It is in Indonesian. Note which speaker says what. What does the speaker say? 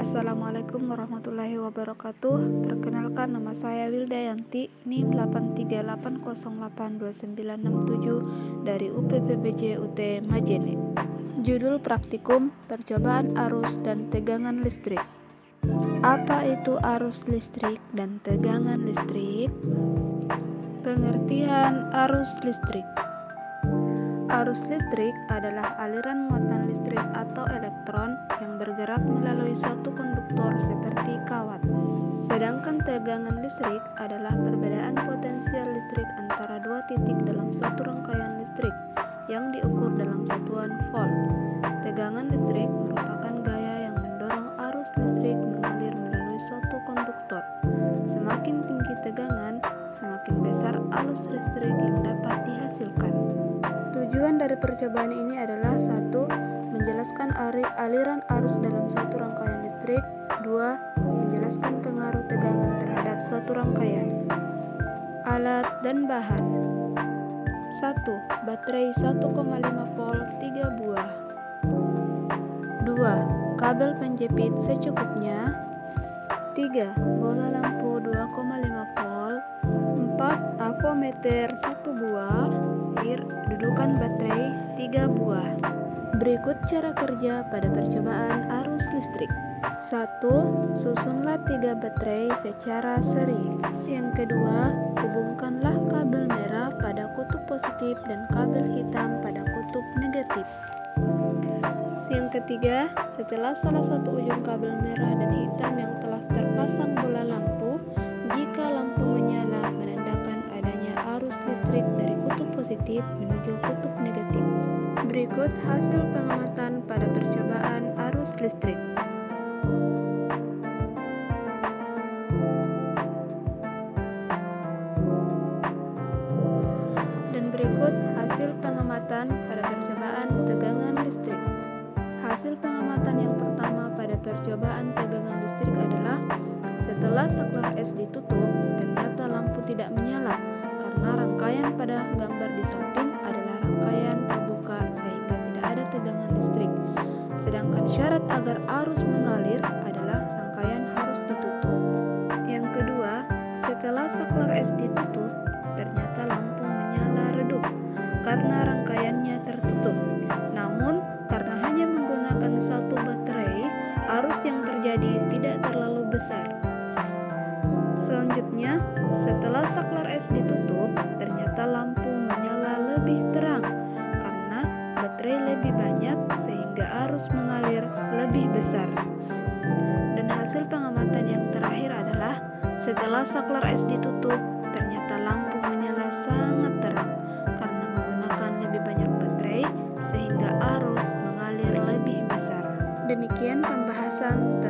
Speaker 1: Assalamualaikum warahmatullahi wabarakatuh. Perkenalkan, nama saya Wildayanti, NIM 838082967 dari UPPBJ UT Majene. Judul praktikum percobaan arus dan tegangan listrik. Apa itu arus listrik dan tegangan listrik? Pengertian arus listrik. Arus listrik adalah aliran muatan listrik atau elektron yang bergerak melalui suatu konduktor seperti kawat. Sedangkan tegangan listrik adalah perbedaan potensial listrik antara dua titik dalam satu rangkaian listrik yang diukur dalam satuan volt. Tegangan listrik merupakan gaya yang mendorong arus listrik mengalir melalui suatu konduktor. Semakin tinggi tegangan, semakin besar arus listrik yang dapat dihasilkan. Tujuan dari percobaan ini adalah 1. Menjelaskan aliran arus dalam satu rangkaian listrik. 2. Menjelaskan pengaruh tegangan terhadap suatu rangkaian. Alat dan bahan. 1. Baterai 1,5 volt 3 buah. 2. Kabel penjepit secukupnya. 3. Bola lampu 2,5 volt. 4. Avometer 1 buah. Dudukan baterai 3 buah. Berikut cara kerja pada percobaan arus listrik. 1. Susunlah 3 baterai secara seri. Yang kedua, hubungkanlah kabel merah pada kutub positif dan kabel hitam pada kutub negatif. Yang ketiga, setelah salah satu ujung kabel merah dan hitam yang telah terpasang bola lampu, jika lampu menyala menandakan adanya arus listrik dari kutub positif menuju kutub negatif. Berikut hasil pengamatan pada percobaan arus listrik. Dan berikut hasil pengamatan pada percobaan tegangan listrik. Hasil pengamatan yang pertama pada percobaan tegangan listrik adalah setelah saklar es ditutup, ternyata lampu tidak menyala karena rangkaian pada gambar di samping adalah rangkaian terbuka sehingga tidak ada tegangan listrik. Sedangkan syarat agar arus mengalir adalah rangkaian harus ditutup. Yang kedua, setelah saklar es ditutup, ternyata lampu menyala redup karena rangkaiannya tertutup. Namun, karena hanya menggunakan satu baterai, arus yang terjadi tidak terlalu besar. Selanjutnya, setelah saklar es ditutup, ternyata lampu menyala lebih terang karena baterai lebih banyak sehingga arus mengalir lebih besar. Dan hasil pengamatan yang terakhir adalah setelah saklar es ditutup, ternyata lampu menyala sangat terang karena menggunakan lebih banyak baterai sehingga arus mengalir lebih besar. Demikian pembahasan